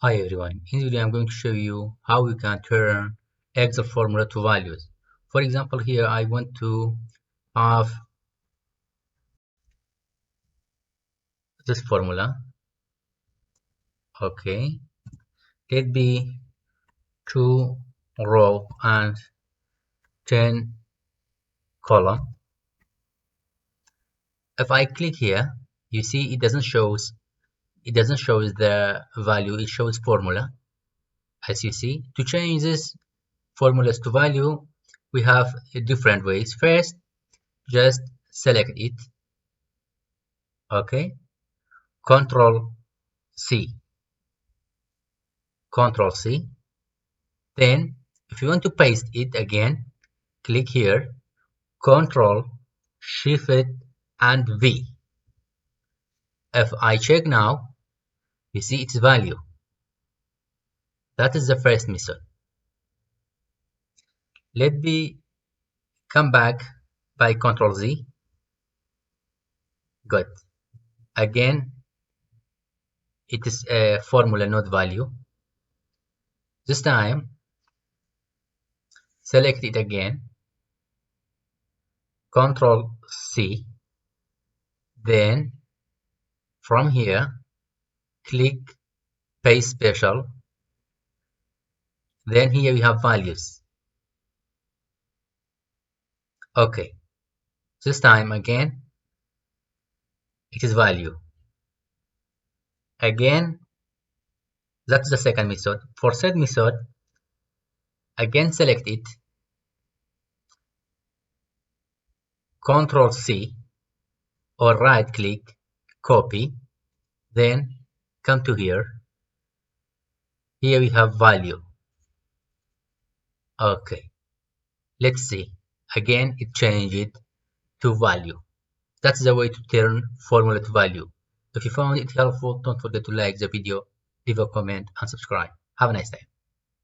Hi everyone, in this video I'm going to show you how you can turn Excel formula to values. For example, here I want to have this formula. Okay, let be 2 row and 10 column. If I click here, you see it doesn't show the value, it shows formula. As you see, to change this formulas to value, we have different ways. First, just select it. Okay, Control C, Control C. Then, if you want to paste it again, click here, Control, Shift, and V. If I check now, you see its value. That is the first method. Let me come back by Control Z. Good. Again, it is a formula, not value. This time, select it again, Control C. Then, from here, click Paste Special. Then here we have values. Okay, this time again, it is value. Again, that's the second method. For third method, again select it, Control C, or right click, copy, then come to here. Here we have value. Okay, let's see. Again, it changed it to value. That's the way to turn formula to value. If you found it helpful, don't forget to like the video, leave a comment, and subscribe. Have a nice day.